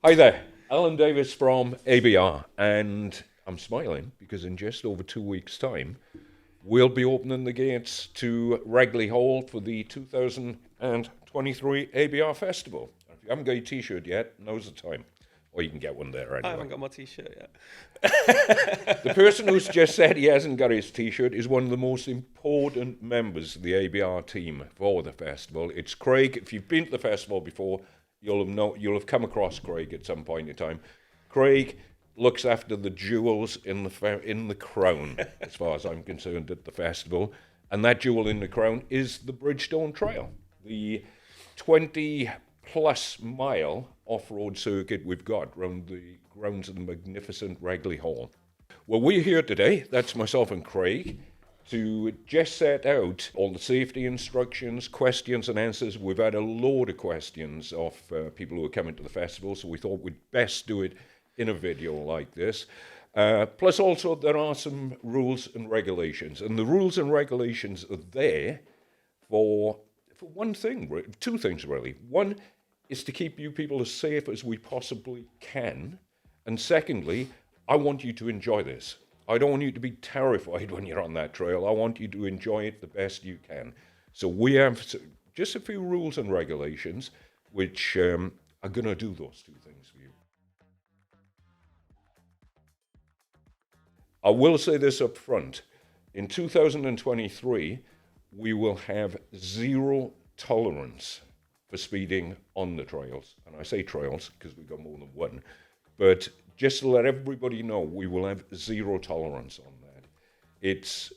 Hi there, Alun Davies from ABR, and I'm smiling because in just over 2 weeks' time, we'll be opening the gates to Regley Hall for the 2023 ABR Festival. If you haven't got your t-shirt yet, now's the time. Or you can get one there anyway. I haven't got my t-shirt yet. The person who's just said he hasn't got his t-shirt is one of the most important members of the ABR team for the festival. It's Craig. If you've been to the festival before, you'll have come across Craig at some point in time. Craig looks after the jewels in the crown, as far as I'm concerned, at the festival. And that jewel in the crown is the Bridgestone Trail, the 20-plus mile off-road circuit we've got around the grounds of the magnificent Regley Hall. Well, we're here today, that's myself and Craig, to just set out all the safety instructions, questions and answers. We've had a load of questions of people who are coming to the festival, so we thought we'd best do it in a video like this. Plus also there are some rules and regulations, and the rules and regulations are there for one thing, two things really. One is to keep you people as safe as we possibly can, and secondly, I want you to enjoy this. I don't want you to be terrified when you're on that trail. I want you to enjoy it the best you can. So we have just a few rules and regulations which are going to do those two things for you. I will say this up front. In 2023, we will have zero tolerance for speeding on the trails. And I say trails because we've got more than one. But just to let everybody know, we will have zero tolerance on that. It's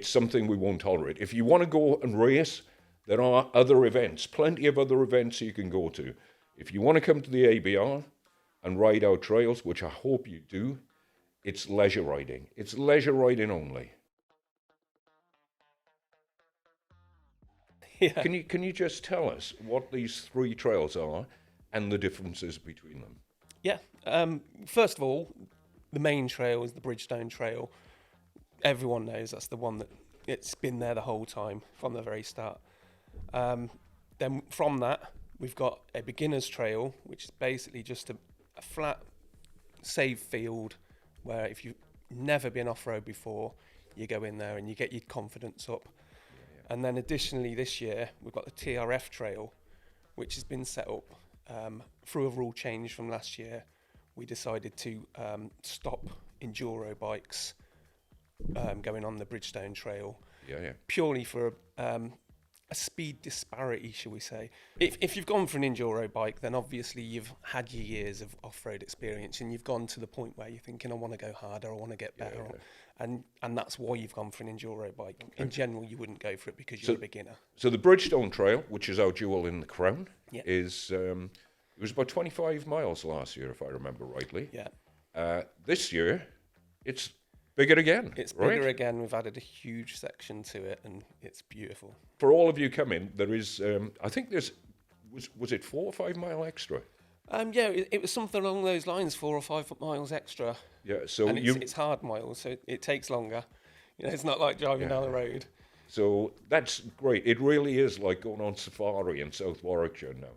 something we won't tolerate. If you want to go and race, there are other events, plenty of other events you can go to. If you want to come to the ABR and ride our trails, which I hope you do, it's leisure riding. It's leisure riding only. Yeah. Can you just tell us what these three trails are and the differences between them? Yeah. First of all, the main trail is the Bridgestone Trail. Everyone knows that's the one that it's been there the whole time from the very start. Then from that, we've got a beginner's trail, which is basically just a flat, safe field where if you've never been off-road before, you go in there and you get your confidence up. Yeah. And then additionally this year, we've got the TRF Trail, which has been set up through a rule change from last year. We decided to stop enduro bikes going on the Bridgestone Trail, purely for a speed disparity, shall we say. If you've gone for an enduro bike, then obviously you've had your years of off-road experience and you've gone to the point where you're thinking, I want to go harder, I want to get better. And that's why you've gone for an enduro bike. Okay. In general, you wouldn't go for it because you're a beginner. So the Bridgestone Trail, which is our jewel in the crown, is it was about 25 miles last year, if I remember rightly. Yeah. This year, it's bigger again. It's bigger again. We've added a huge section to it, and it's beautiful. For all of you coming, there is, I think there's, was it 4 or 5 mile extra? It was something along those lines, 4 or 5 miles extra. Yeah, so and it's hard miles, so it takes longer. You know, it's not like driving down the road. So that's great. It really is like going on safari in South Warwickshire now.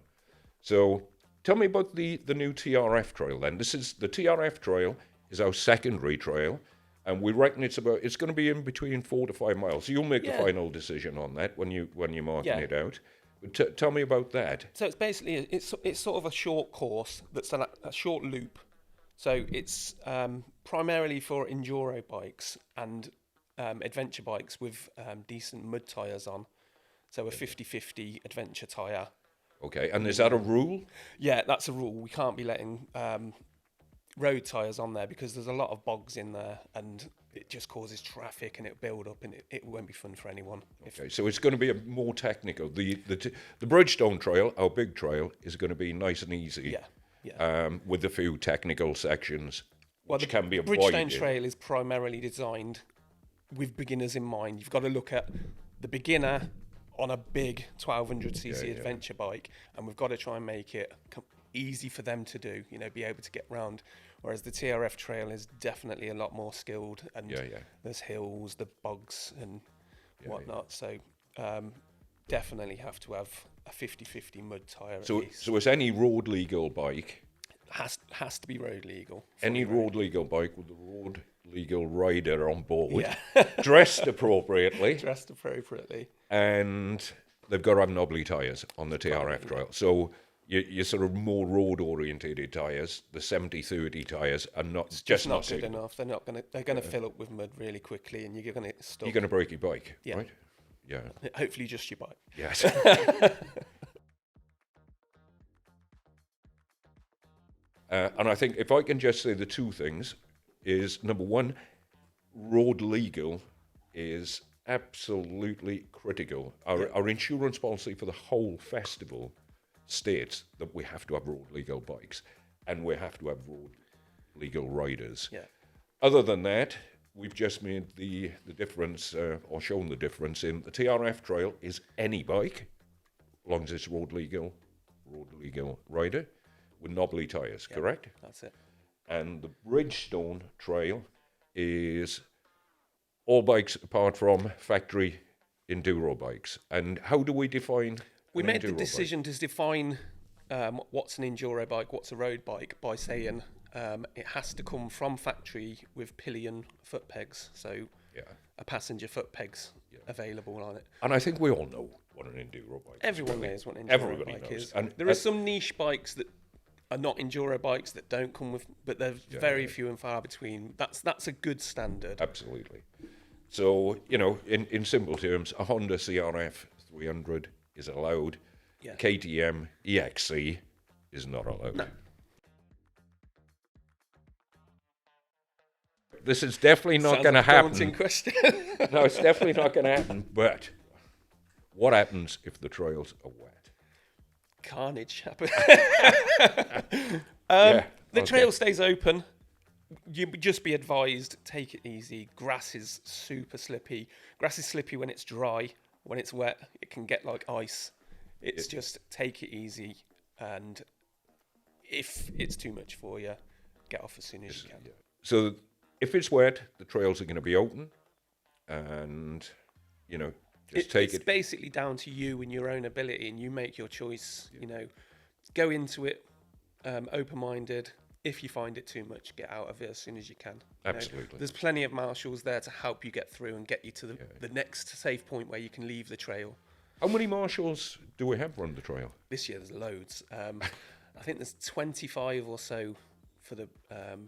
So tell me about the new TRF Trail then. This is the TRF Trail is our secondary trail, and we reckon it's going to be in between 4 to 5 miles. So you'll make the final decision on that when you're marking it out. But tell me about that. So it's basically it's sort of a short course that's a short loop. So it's primarily for enduro bikes and adventure bikes with decent mud tyres on. So a 50-50 adventure tyre. Okay, and is that a rule? Yeah, that's a rule. We can't be letting road tyres on there because there's a lot of bogs in there and it just causes traffic and it'll build up and it won't be fun for anyone. Okay, so it's going to be more technical. The Bridgestone Trail, our big trail, is going to be nice and easy. Yeah. With a few technical sections which can be avoided. The Bridgestone Trail is primarily designed with beginners in mind. You've got to look at the beginner on a big 1200cc adventure bike, and we've got to try and make it easy for them to do, be able to get round. Whereas the TRF Trail is definitely a lot more skilled, and there's hills, the bogs and whatnot. So definitely have to have a 50-50 mud tyre. So it's any road legal bike Has to be road legal. Any fully road legal bike with the road legal rider on board, Yeah. dressed appropriately, dressed appropriately. and they've got to have knobbly tyres on the TRF Trail. So you sort of more road orientated tyres. The 70/30 tyres are not Just not good suitable. enough. They're gonna fill up with mud really quickly, and you're gonna get stuck. You're going to break your bike, Yeah. right? Yeah. Hopefully, just your bike. Yes. And I think if I can just say the two things is, number one, road legal is absolutely critical. Our insurance policy for the whole festival states that we have to have road legal bikes and we have to have road legal riders. Yeah. Other than that, we've just made the difference, or shown the difference in the TRF Trail is any bike, as long as it's road legal rider, with knobbly tyres, correct? That's it. And the Bridgestone Trail is all bikes apart from factory enduro bikes. And how do we define We an made the enduro decision to define what's an enduro bike, what's a road bike, by saying it has to come from factory with pillion foot pegs, so bike? Yeah. a passenger foot pegs available on it. And I think we all know what an enduro bike is. Everyone knows what an enduro Everybody bike knows. is. And There are some niche bikes that are not enduro bikes that don't come with, but they're very few and far between. That's a good standard. Absolutely. So, in simple terms, a Honda CRF 300 is allowed. Yeah. KTM EXC is not allowed. No. This is definitely not Sounds going to like a daunting happen. question. No, it's definitely not going to happen. But what happens if the trails are wet? Carnage happen. Yeah, The okay. trail stays open. You just be advised, take it easy. Grass is super slippy. Grass is slippy when it's dry. When it's wet, it can get like ice. It's just take it easy, and if it's too much for you, get off as soon as you can. So if it's wet, the trails are going to be open, and just take It's it. basically down to you and your own ability, and you make your choice. Go into it open-minded. If you find it too much, get out of it as soon as you can. Absolutely. There's plenty of marshals there to help you get through and get you to the next safe point where you can leave the trail. How many marshals do we have run the trail? This year there's loads. I think there's 25 or so for the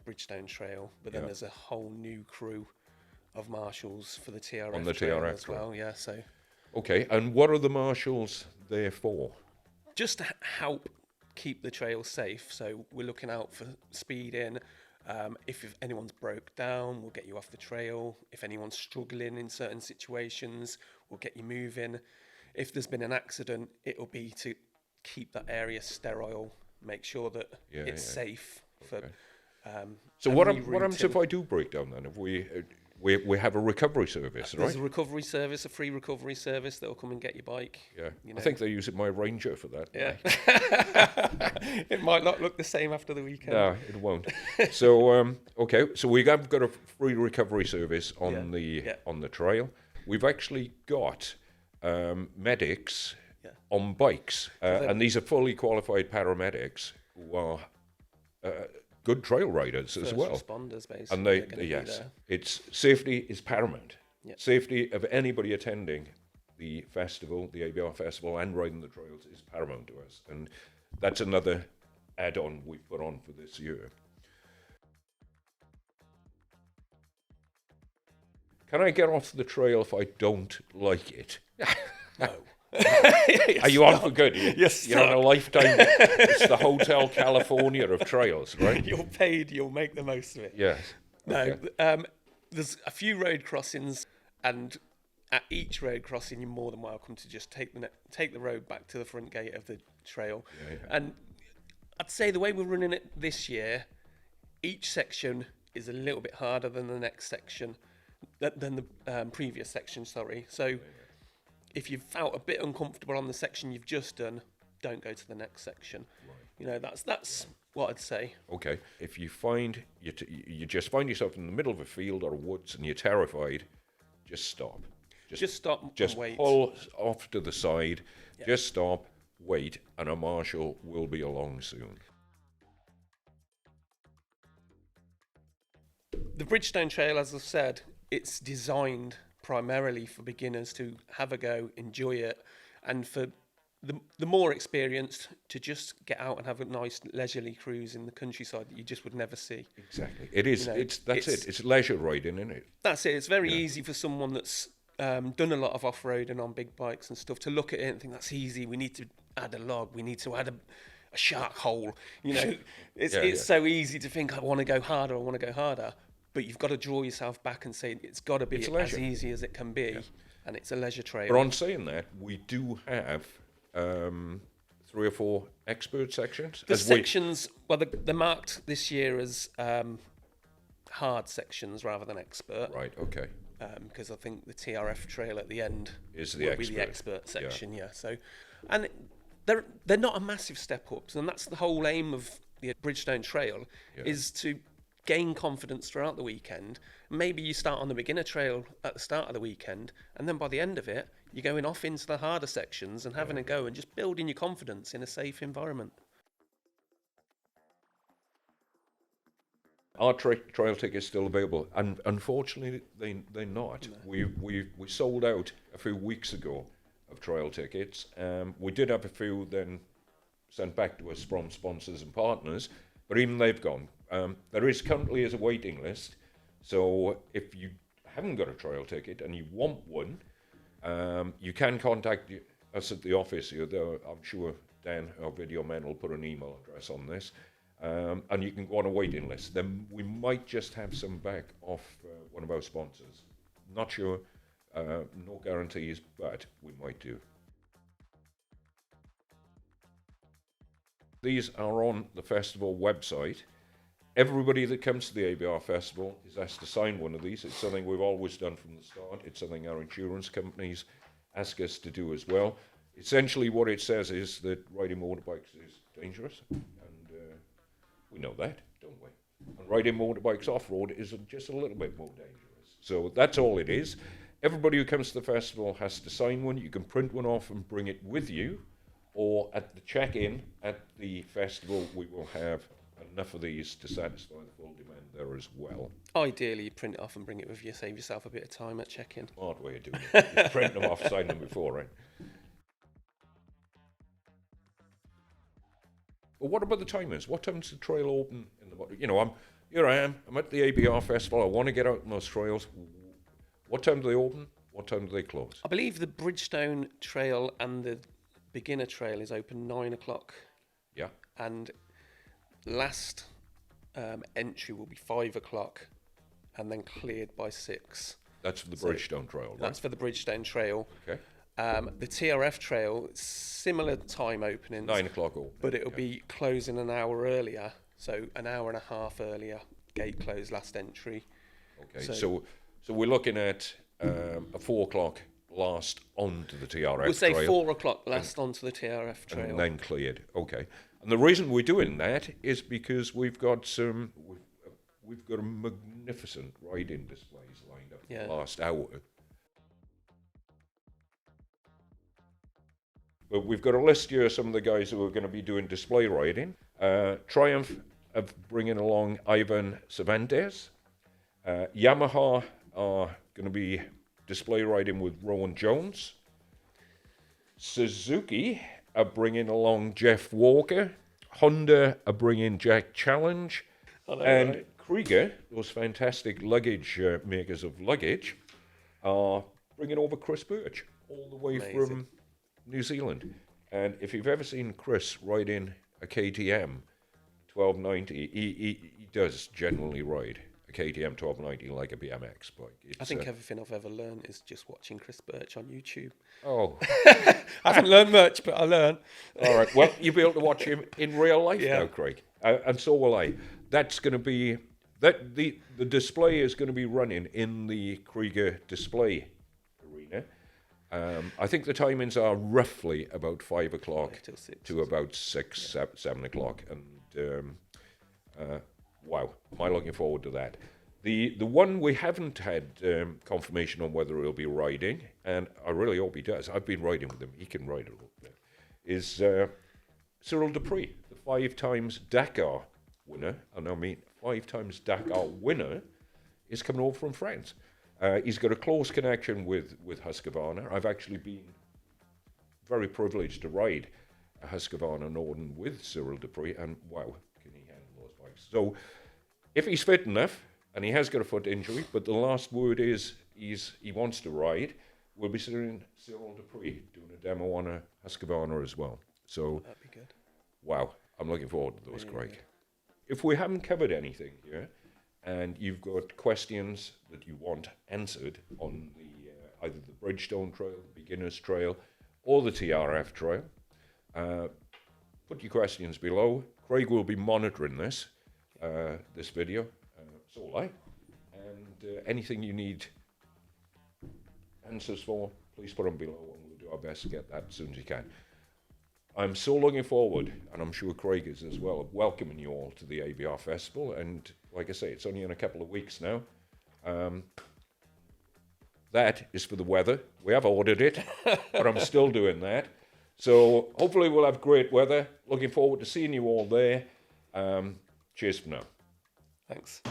Bridgestone Trail, but then there's a whole new crew of marshals for the TRF On the Trail TRF as Trail. well. Yeah, so Okay, and what are the marshals there for? just to help keep the trail safe. So we're looking out for speeding. If anyone's broke down, we'll get you off the trail. If anyone's struggling in certain situations, we'll get you moving. If there's been an accident, it'll be to keep that area sterile, make sure that it's safe for. So and what happens rerouting. if I do break down then? If we have a recovery service, There's right? a recovery service, a free recovery service that'll come and get your bike. Yeah, you I know. think they're using my Ranger for that. Yeah. It might not look the same after the weekend. No, it won't. So okay, so we have got a free recovery service on the trail. We've actually got medics on bikes, and these are fully qualified paramedics who are good trail riders as First well. responders, basically. And they're gonna be yes, there. it's safety is paramount. Yeah. Safety of anybody attending the festival, the ABR Festival, and riding the trails is paramount to us. And that's another add-on we've put on for this year. Can I get off the trail if I don't like it? No. Are you on for good? Yes, You're on a lifetime. It's the Hotel California of trails, right? You're paid, you'll make the most of it. Yes. No, Okay. there's a few road crossings, and at each road crossing, you're more than welcome to just take the road back to the front gate of the trail. And I'd say the way we're running it this year, each section is a little bit harder than the next section, than the previous section. Sorry. So if you've felt a bit uncomfortable on the section you've just done, don't go to the next section. That's what I'd say. Okay. If you find you just find yourself in the middle of a field or woods and you're terrified, just stop. Just stop Just and wait. pull off to the side. Just stop, wait, and a marshal will be along soon. the Bridgestone Trail, as I've said, it's designed primarily for beginners to have a go, enjoy it, and for the more experienced to just get out and have a nice leisurely cruise in the countryside that you just would never see. Exactly. It is. You know, It's leisure riding, isn't it? That's it. It's very easy for someone that's done a lot of off-roading on big bikes and stuff to look at it and think that's easy. We need to add a log. We need to add a shark hole. You know, it's so easy to think I want to go harder. I want to go harder. But you've got to draw yourself back and say it's got to be as easy as it can be, and it's a leisure trail. But on saying that, we do have 3 or 4 expert sections. The sections, they're marked this year as hard sections rather than expert. Right. Okay. Because I think the TRF Trail at the end is the expert section. Yeah. So, and they're not a massive step ups, and that's the whole aim of the Bridgestone Trail is to gain confidence throughout the weekend. Maybe you start on the beginner trail at the start of the weekend, and then by the end of it, you're going off into the harder sections and having a go and just building your confidence in a safe environment. Are trail tickets still available? And unfortunately, they're not. No. We sold out a few weeks ago of trail tickets. We did have a few then sent back to us from sponsors and partners, but even they've gone. There is currently a waiting list, so if you haven't got a trail ticket and you want one, you can contact us at the office here. I'm sure Dan, our video man, will put an email address on this, and you can go on a waiting list. Then we might just have some back off one of our sponsors. Not sure, no guarantees, but we might do. These are on the festival website. Everybody that comes to the ABR Festival is asked to sign one of these. It's something we've always done from the start. It's something our insurance companies ask us to do as well. Essentially what it says is that riding motorbikes is dangerous, and we know that, don't we? And riding motorbikes off-road is just a little bit more dangerous. So that's all it is. Everybody who comes to the festival has to sign one. You can print one off and bring it with you, or at the check-in at the festival we will have enough of these to satisfy the full demand there as well. Ideally, you print it off and bring it with you, save yourself a bit of time at check-in. Smart way of doing it. You print them off, sign them before, right? But what about the timers? What time's the trail open in the morning? You know, here I am at the ABR Festival. I want to get out on those trails. What time do they open? What time do they close? I believe the Bridgestone Trail and the beginner trail is open 9 o'clock. Yeah. And last entry will be 5 o'clock and then cleared by 6. That's for the Bridgestone Trail, right? That's for the Bridgestone Trail. Okay. The TRF Trail, similar time openings. 9 o'clock open. But it'll be closing an hour earlier. So an hour and a half earlier. Gate close, last entry. Okay, so we're looking at a 4 o'clock last onto the TRF Trail. We'll say 4 o'clock last onto the TRF Trail. And then cleared. Okay. And the reason we're doing that is because we've got a magnificent riding displays lined up for the last hour. But we've got a list here of some of the guys who are going to be doing display riding. Triumph of bringing along Ivan Cervantes. Yamaha are going to be display riding with Rowan Jones. Suzuki are bringing along Jeff Walker. Honda are bringing Jack Challenge. And Krieger, those fantastic luggage makers of luggage, are bringing over Chris Birch all the way from New Zealand. And if you've ever seen Chris riding a KTM 1290, he does genuinely ride a KTM 1290 like a BMX bike. I think everything I've ever learned is just watching Chris Birch on YouTube. Oh. I haven't learned much, but I learn. All right. Well, you'll be able to watch him in real life now, Craig. And so will I. That's going to be... the display is going to be running in the Krieger display arena. I think the timings are roughly about 5 o'clock to about 7 o'clock. And wow, am I looking forward to that. The one we haven't had confirmation on whether he'll be riding, and I really hope he does. I've been riding with him. He can ride a little bit. Is Cyril Dupree, the 5 times Dakar winner, and I mean 5 times Dakar winner is coming over from France. He's got a close connection with Husqvarna. I've actually been very privileged to ride a Husqvarna Norden with Cyril Dupree, and wow, can he handle those bikes. So if he's fit enough, and he has got a foot injury, but the last word is he wants to ride, we'll be seeing Cyril Dupree doing a demo on a Husqvarna as well. So That'd be good. wow, I'm looking forward to those, Really Craig. good. If we haven't covered anything here, and you've got questions that you want answered on the either the Bridgestone Trail, the Beginner's Trail, or the TRF Trail, put your questions below. Craig will be monitoring this video, so will I. And anything you need answers for, please put them below, and we'll do our best to get that as soon as you can. I'm so looking forward, and I'm sure Craig is as well, of welcoming you all to the ABR Festival. And like I say, it's only in a couple of weeks now. That is for the weather. We have ordered it, but I'm still doing that. So hopefully we'll have great weather. Looking forward to seeing you all there. Cheers for now. Thanks.